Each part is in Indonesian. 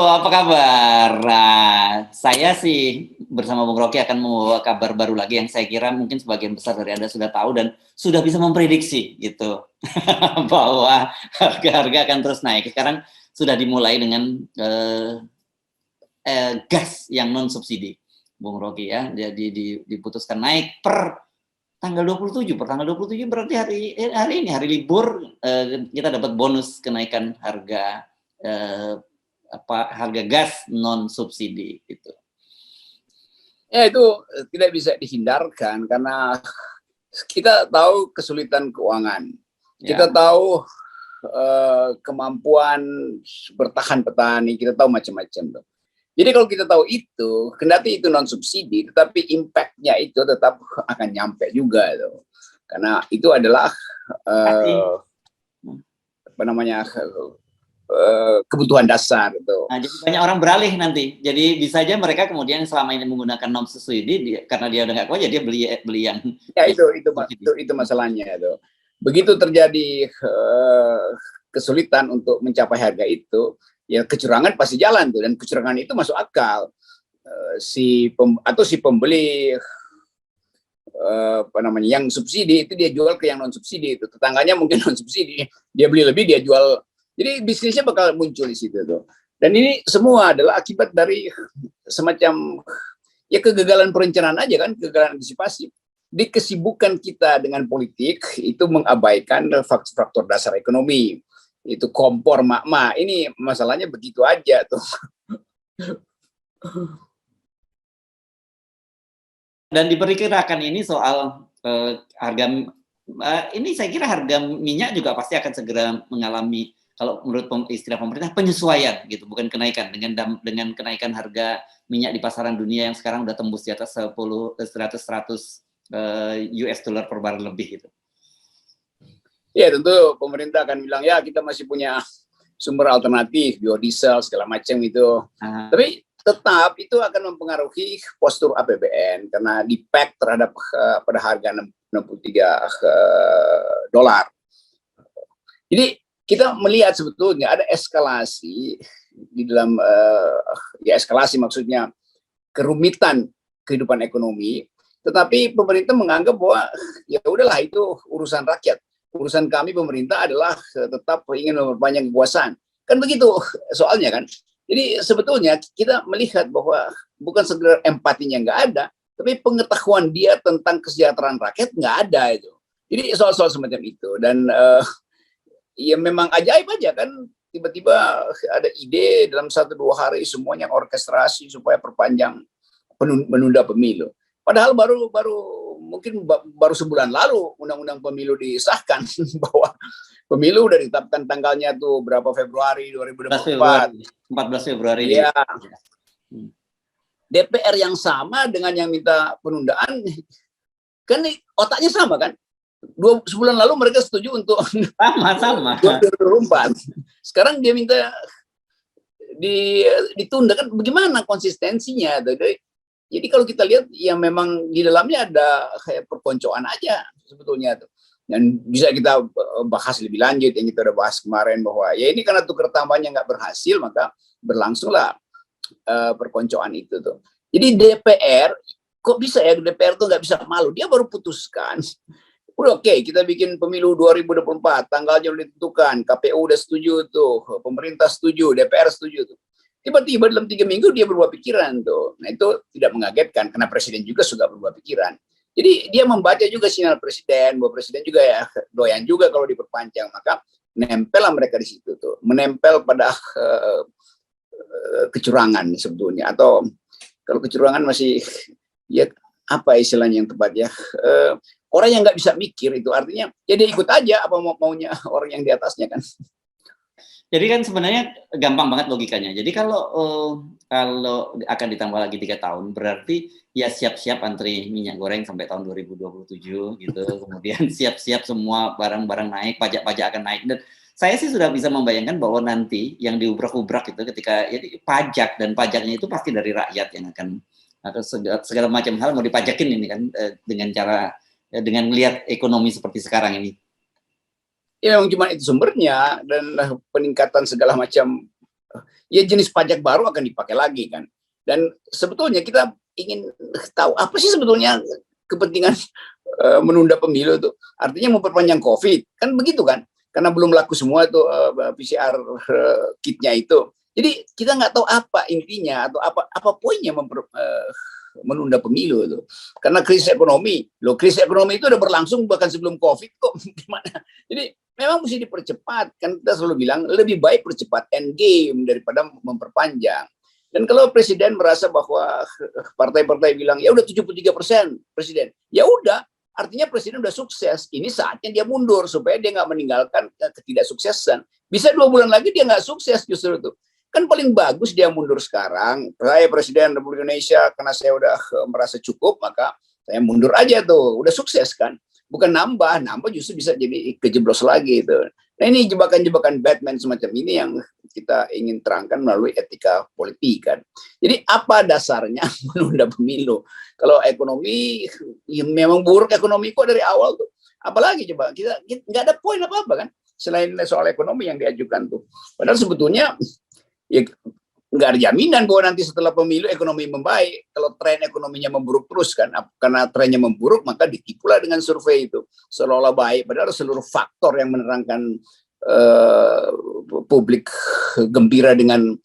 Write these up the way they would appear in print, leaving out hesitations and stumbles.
apa kabar? Nah, saya sih bersama Bung Rocky akan membawa kabar baru lagi yang saya kira mungkin sebagian besar dari Anda sudah tahu dan sudah bisa memprediksi gitu bahwa harga-harga akan terus naik. Sekarang sudah dimulai dengan gas yang non subsidi, Bung Rocky ya. Jadi diputuskan naik per tanggal 27. Per tanggal 27 berarti hari ini hari libur kita dapat bonus kenaikan harga harga gas non subsidi itu. Ya itu tidak bisa dihindarkan karena kita tahu kesulitan keuangan, kita tahu kemampuan bertahan petani, kita tahu macam-macam. Jadi kalau kita tahu itu, kendati itu non subsidi, tetapi impact-nya itu tetap akan nyampe juga itu, karena itu adalah apa namanya kebutuhan dasar itu. Nah, jadi banyak orang beralih nanti. Jadi bisa aja mereka kemudian selama ini menggunakan non subsidi karena dia udah nggak kuat, ya dia beli yang. Ya itu masalahnya itu. Begitu terjadi kesulitan untuk mencapai harga itu, ya kecurangan pasti jalan tuh, dan kecurangan itu masuk akal. Si pembeli apa namanya yang subsidi itu dia jual ke yang non subsidi itu, tetangganya mungkin non subsidi, dia beli lebih, dia jual. Jadi bisnisnya bakal muncul di situ tuh. Dan ini semua adalah akibat dari semacam ya kegagalan perencanaan aja kan, kegagalan antisipasi. Di kesibukan kita dengan politik itu mengabaikan faktor dasar ekonomi. Itu kompor mak-mak. Ini masalahnya begitu aja tuh. Dan diperkirakan ini soal harga ini saya kira harga minyak juga pasti akan segera mengalami, kalau menurut istilah pemerintah, penyesuaian gitu, bukan kenaikan. Dengan kenaikan harga minyak di pasaran dunia yang sekarang udah tembus di atas 100 US dollar per barrel lebih gitu. Ya tentu pemerintah akan bilang ya kita masih punya sumber alternatif, biodiesel segala macam itu. Tapi tetap itu akan mempengaruhi postur APBN karena di-pack terhadap pada harga 63 dolar. Jadi kita melihat sebetulnya ada eskalasi di dalam ya eskalasi maksudnya kerumitan kehidupan ekonomi, tetapi pemerintah menganggap bahwa ya udahlah itu urusan rakyat, urusan kami pemerintah adalah tetap ingin memperpanjang kekuasaan, kan begitu soalnya kan. Jadi sebetulnya kita melihat bahwa bukan sekedar empatinya nggak ada, tapi pengetahuan dia tentang kesejahteraan rakyat nggak ada itu. Jadi soal-soal semacam itu, dan ya memang ajaib aja kan, tiba-tiba ada ide dalam 1-2 hari semuanya orkestrasi supaya perpanjang menunda pemilu. Padahal mungkin baru sebulan lalu undang-undang pemilu disahkan bahwa pemilu udah ditetapkan tanggalnya tuh berapa Februari 2024. 14 Februari. Iya. DPR yang sama dengan yang minta penundaan kan otaknya sama kan? Sebulan lalu mereka setuju untuk sama 2024. Sekarang dia minta ditunda, kan bagaimana konsistensinya? Jadi kalau kita lihat ya memang di dalamnya ada kayak perkoncoan aja sebetulnya tuh. Dan bisa kita bahas lebih lanjut yang kita udah bahas kemarin bahwa ya ini karena tukar tambahnya nggak berhasil, maka berlangsunglah perkoncoan itu tuh. Jadi DPR kok bisa ya, DPR tuh nggak bisa malu, dia baru putuskan udah oke, kita bikin pemilu 2024, tanggalnya udah ditentukan, KPU udah setuju tuh, pemerintah setuju, DPR setuju tuh. Tiba-tiba dalam 3 minggu dia berubah pikiran tuh. Nah itu tidak mengagetkan karena presiden juga sudah berubah pikiran. Jadi dia membaca juga sinyal presiden, bahwa presiden juga ya doyan juga kalau diperpanjang, maka menempel mereka di situ tuh, menempel pada kecurangan sebetulnya, atau kalau kecurangan masih ya apa istilahnya yang tepat ya, orang yang nggak bisa mikir itu artinya ya dia ikut aja apa maunya orang yang di atasnya kan. Jadi kan sebenarnya gampang banget logikanya. Jadi kalau akan ditambah lagi 3 tahun, berarti ya siap-siap antri minyak goreng sampai tahun 2027 gitu. Kemudian siap-siap semua barang-barang naik, pajak-pajak akan naik. Dan saya sih sudah bisa membayangkan bahwa nanti yang diubrak-ubrak itu ketika jadi pajak, dan pajaknya itu pasti dari rakyat yang akan, atau segala macam hal mau dipajakin ini kan, dengan cara dengan melihat ekonomi seperti sekarang ini. Ya memang cuma itu sumbernya, dan peningkatan segala macam ya jenis pajak baru akan dipakai lagi kan. Dan sebetulnya kita ingin tahu apa sih sebetulnya kepentingan menunda pemilu itu. Artinya memperpanjang COVID, kan begitu kan? Karena belum laku semua tuh PCR kitnya itu. Jadi kita nggak tahu apa intinya atau apa poinnya menunda pemilu itu. Karena krisis ekonomi. Loh, krisis ekonomi itu udah berlangsung bahkan sebelum COVID kok. Gimana? Jadi memang mesti dipercepat. Kan kita selalu bilang lebih baik percepat end game daripada memperpanjang. Dan kalau presiden merasa bahwa partai-partai bilang ya udah 73% presiden, ya udah, artinya presiden udah sukses. Ini saatnya dia mundur supaya dia nggak meninggalkan ketidaksuksesan. Bisa 2 bulan lagi dia nggak sukses justru itu. Kan paling bagus dia mundur sekarang. Saya Presiden Republik Indonesia karena saya udah merasa cukup, maka saya mundur aja tuh. Udah sukses kan. Bukan nambah justru bisa jadi kejeblos lagi itu. Nah ini jebakan-jebakan Batman semacam ini yang kita ingin terangkan melalui etika politik kan. Jadi apa dasarnya menunda pemilu? Kalau ekonomi ya memang buruk ekonomi kok dari awal tuh. Apalagi coba kita nggak ada poin apa-apa kan selain soal ekonomi yang diajukan tuh. Padahal sebetulnya ya nggak ada jaminan bahwa nanti setelah pemilu ekonomi membaik. Kalau tren ekonominya memburuk terus kan, karena trennya memburuk maka ditipulah dengan survei itu seolah-olah baik. Padahal seluruh faktor yang menerangkan publik gembira dengan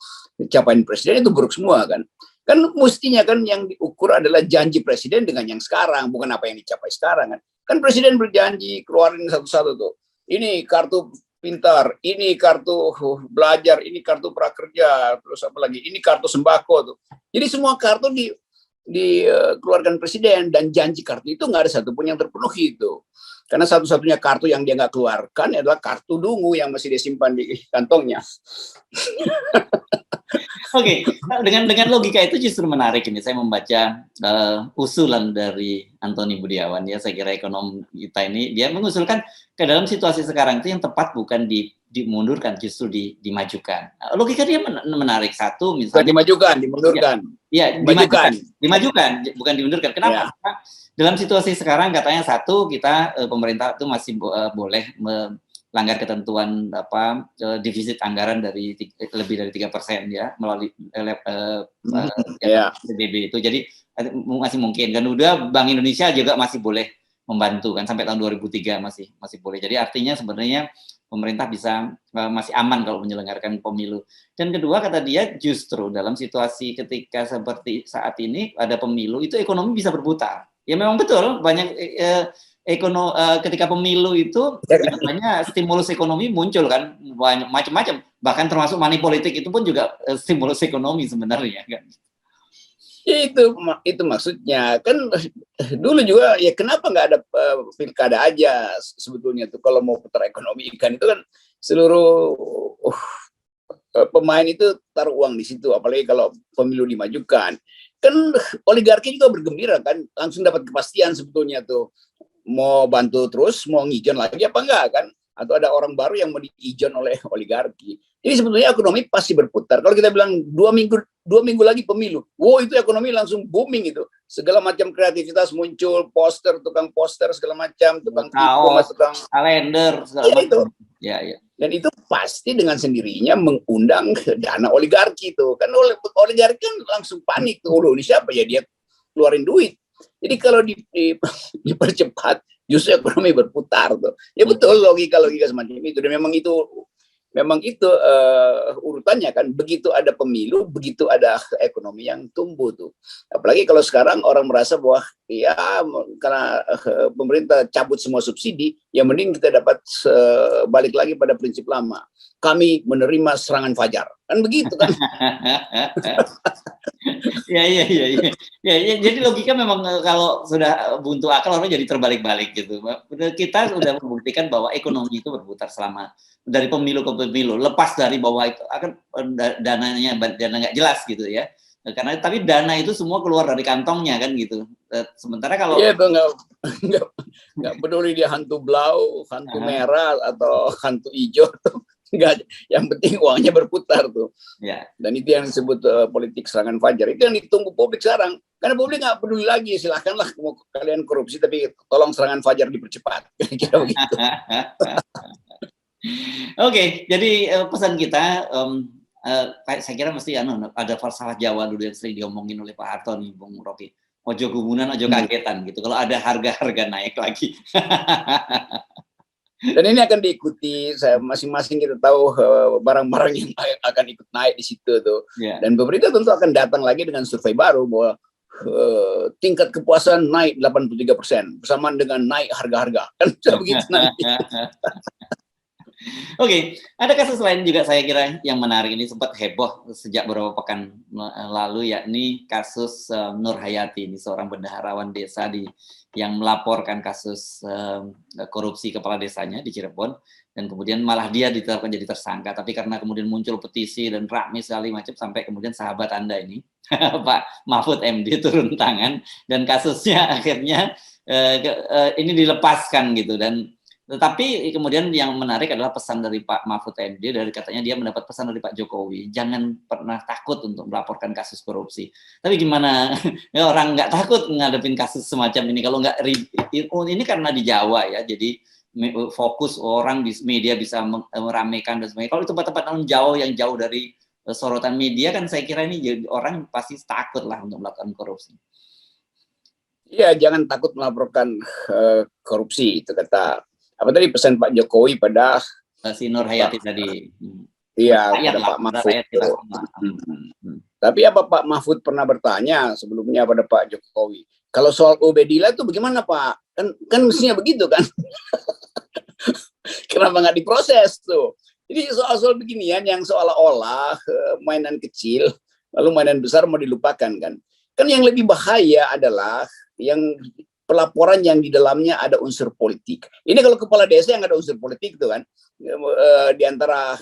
capaian presiden itu buruk semua kan. Kan mestinya kan yang diukur adalah janji presiden dengan yang sekarang, bukan apa yang dicapai sekarang kan. Kan presiden berjanji keluarin satu-satu tuh. Ini kartu pintar, ini kartu belajar, ini kartu prakerja, terus apa lagi? Ini kartu sembako tuh. Jadi semua kartu dikeluarkan presiden dan janji kartu itu nggak ada satupun yang terpenuhi itu. Karena satu-satunya kartu yang dia nggak keluarkan adalah kartu dungu yang masih disimpan di kantongnya. Oke, dengan logika itu justru menarik ini. Saya membaca usulan dari Antoni Budiawan ya. Saya kira ekonom kita ini dia mengusulkan ke dalam situasi sekarang itu yang tepat bukan dimundurkan, justru dimajukan. Logika dia menarik. Satu misalnya dimundurkan. Ya, dimajukan, bukan dimundurkan. Kenapa? Ya. Karena dalam situasi sekarang katanya satu kita pemerintah itu masih boleh melanggar ketentuan defisit anggaran dari lebih dari 3% ya melalui PBB itu. Jadi masih mungkin. Dan udah Bank Indonesia juga masih boleh membantu kan sampai tahun 2003 masih boleh. Jadi artinya sebenarnya pemerintah bisa masih aman kalau menyelenggarakan pemilu. Dan kedua kata dia justru dalam situasi ketika seperti saat ini ada pemilu itu ekonomi bisa berputar. Ya memang betul banyak ketika pemilu itu banyak stimulus ekonomi muncul kan banyak macam-macam, bahkan termasuk money politik itu pun juga stimulus ekonomi sebenarnya kan. Itu maksudnya kan dulu juga ya kenapa nggak ada pilkada aja sebetulnya tuh kalau mau putar ekonomi kan itu kan seluruh pemain itu taruh uang di situ, apalagi kalau pemilu dimajukan kan oligarki juga bergembira kan langsung dapat kepastian sebetulnya tuh mau bantu terus mau ngijon lagi apa enggak kan, atau ada orang baru yang mau diijon oleh oligarki. Jadi sebetulnya ekonomi pasti berputar. Kalau kita bilang 2 minggu lagi pemilu, wow itu ekonomi langsung booming itu. Segala macam kreativitas muncul, tukang poster segala macam, tukang kaos, tukang kalender segala macam. Ya. Dan itu pasti dengan sendirinya mengundang dana oligarki itu. Kan oligarki kan langsung panik tuh, ini siapa ya dia keluarin duit. Jadi kalau dipercepat justru ekonomi berputar tuh. Ya betul logika semacam itu. Dan memang itu urutannya kan, begitu ada pemilu begitu ada ekonomi yang tumbuh tuh. Apalagi kalau sekarang orang merasa bahwa ya karena pemerintah cabut semua subsidi, ya mending kita dapat balik lagi pada prinsip lama. Kami menerima serangan fajar. Kan begitu kan. Ya. Jadi logika memang kalau sudah buntu akal orang jadi terbalik-balik gitu. Kita sudah membuktikan bahwa ekonomi itu berputar selama dari pemilu ke pemilu. Lepas dari bahwa itu akan dana nggak jelas gitu ya. Karena tapi dana itu semua keluar dari kantongnya kan gitu. Sementara kalau nggak peduli dia hantu blau, hantu merah atau hantu hijau tuh. Enggak, yang penting uangnya berputar tuh. Ya. Dan itu yang disebut politik serangan fajar. Itu yang ditunggu publik sekarang. Karena publik nggak peduli lagi, silahkanlah mau kalian korupsi, tapi tolong serangan fajar dipercepat. Kira-kira begitu. Oke, jadi pesan kita saya kira mesti ada falsafah Jawa dulu yang sering diomongin oleh Pak Harto nih, Bung Rocky. Ojo gubunan, ojo kagetan gitu. Kalau ada harga-harga naik lagi. Dan ini akan diikuti, masing-masing kita tahu barang-barang yang akan ikut naik di situ tuh. Yeah. Dan pemerintah tentu akan datang lagi dengan survei baru bahwa tingkat kepuasan naik 83% bersamaan dengan naik harga-harga. Kan bisa begitu nanti. Oke, ada kasus lain juga saya kira yang menarik, ini sempat heboh sejak beberapa pekan lalu, yakni kasus Nur Hayati, ini seorang bendaharawan desa yang melaporkan kasus korupsi kepala desanya di Cirebon, dan kemudian malah dia ditetapkan jadi tersangka, tapi karena kemudian muncul petisi dan ramai sekali macam, sampai kemudian sahabat Anda ini Pak Mahfud MD turun tangan, dan kasusnya akhirnya ini dilepaskan gitu. Dan tetapi kemudian yang menarik adalah pesan dari Pak Mahfud MD, dari katanya dia mendapat pesan dari Pak Jokowi, jangan pernah takut untuk melaporkan kasus korupsi. Tapi gimana ya, orang nggak takut ngadepin kasus semacam ini, kalau nggak ini karena di Jawa ya, jadi fokus orang di media bisa meramaikan dan sebagainya. Kalau itu tempat-tempat jauh yang jauh dari sorotan media, kan saya kira ini orang pasti takut lah untuk melakukan korupsi. Iya, jangan takut melaporkan korupsi, itu kata apa tadi pesan Pak Jokowi pada si Nur Hayati tadi. Iya, pada Pak Mahfud. Tapi apa Pak Mahfud pernah bertanya sebelumnya pada Pak Jokowi? Kalau soal Ubedillah itu bagaimana Pak? Kan mestinya begitu kan? Kenapa nggak diproses tuh? Jadi soal-soal beginian yang seolah-olah mainan kecil, lalu mainan besar mau dilupakan kan? Kan yang lebih bahaya adalah yang pelaporan yang di dalamnya ada unsur politik. Ini kalau kepala desa yang ada unsur politik itu kan, di antara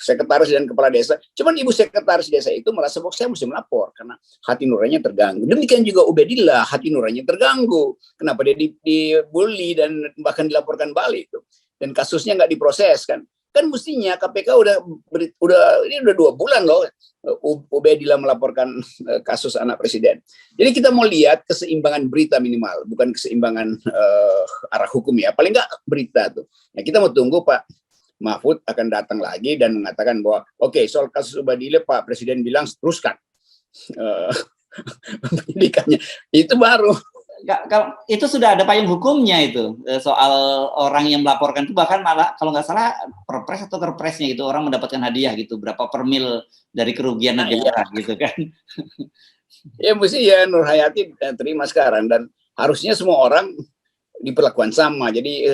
sekretaris dan kepala desa. Cuman ibu sekretaris desa itu merasa bahwa saya mesti melapor karena hati nuraninya terganggu. Demikian juga Ubedillah, hati nuraninya terganggu. Kenapa dia dibully dan bahkan dilaporkan balik itu. Dan kasusnya nggak diproses kan. Kan mestinya KPK ini udah 2 bulan loh Ubedillah melaporkan kasus anak presiden. Jadi kita mau lihat keseimbangan berita minimal, bukan keseimbangan arah hukum ya. Paling nggak berita tuh. Nah, kita mau tunggu Pak Mahfud akan datang lagi dan mengatakan bahwa oke, soal kasus Ubedillah Pak Presiden bilang teruskan pendidikannya. Itu baru. Kalau itu sudah ada payung hukumnya itu, soal orang yang melaporkan itu, bahkan malah kalau nggak salah perpres atau kerpresnya gitu, orang mendapatkan hadiah gitu, berapa per mil dari kerugian negara gitu kan. Ya mesti ya Nur Hayati terima sekarang, dan harusnya semua orang diperlakukan sama. Jadi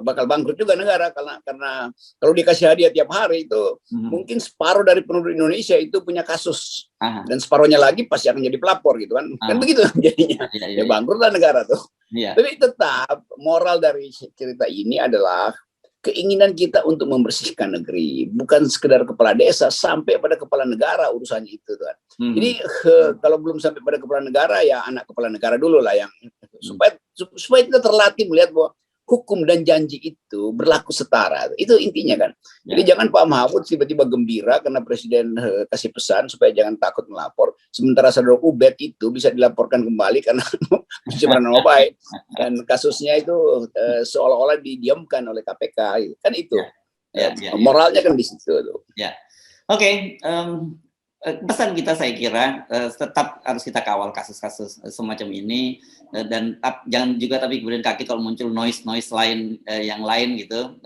bakal bangkrut juga negara karena kalau dikasih hadiah tiap hari itu mungkin separuh dari penduduk Indonesia itu punya kasus. Dan separuhnya lagi pasti akan jadi pelapor gitu kan. Kan begitu jadinya. Ya bangkrutlah negara tuh. Tapi tetap moral dari cerita ini adalah keinginan kita untuk membersihkan negeri, bukan sekedar kepala desa, sampai pada kepala negara urusannya itu kan. Jadi kalau belum sampai pada kepala negara ya anak kepala negara dulu lah yang supaya kita terlatih melihat bahwa hukum dan janji itu berlaku setara. Itu intinya kan. Jadi jangan Pak Mahfud tiba-tiba gembira karena Presiden kasih pesan supaya jangan takut melapor. Sementara saudara Ubed itu bisa dilaporkan kembali karena pencemaran nama baik. Dan kasusnya itu seolah-olah didiamkan oleh KPK. Kan itu. Moralnya kan di situ. Oke. Pesan kita saya kira tetap harus kita kawal kasus-kasus semacam ini, dan jangan juga tapi kemudian kaget kalau muncul noise lain yang lain gitu,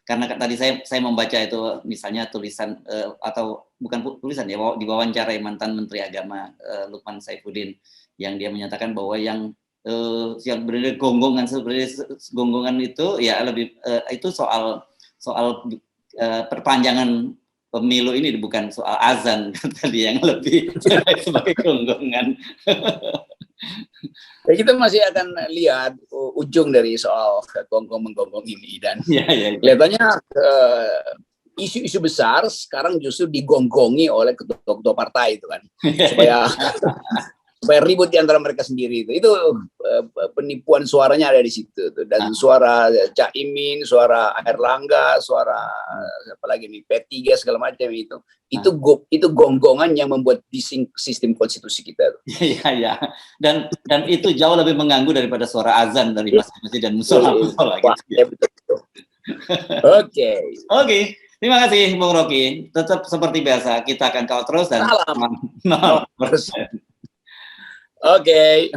karena tadi saya membaca itu misalnya tulisan atau bukan tulisan ya, diwawancarai mantan Menteri Agama Lukman Saifuddin yang dia menyatakan bahwa yang benar gonggongan itu ya lebih itu soal perpanjangan pemilu ini, bukan soal azan tadi yang lebih sebagai gonggongan. Ya, kita masih akan lihat ujung dari soal gonggong-menggonggong ini, dan kelihatannya isu-isu besar sekarang justru digonggongi oleh ketua-ketua partai itu kan, supaya ribut di antara mereka sendiri itu penipuan suaranya ada di situ tuh. Dan suara Caimin, suara Airlangga, suara apa lagi nih P3 segala macam itu gonggongan yang membuat bising sistem konstitusi kita tuh. Iya. Dan itu jauh lebih mengganggu daripada suara azan dari masjid dan musola gitu. Oke. Terima kasih Bung Rocky. Tetap seperti biasa kita akan kawal terus dan Salam. 0%. Oke.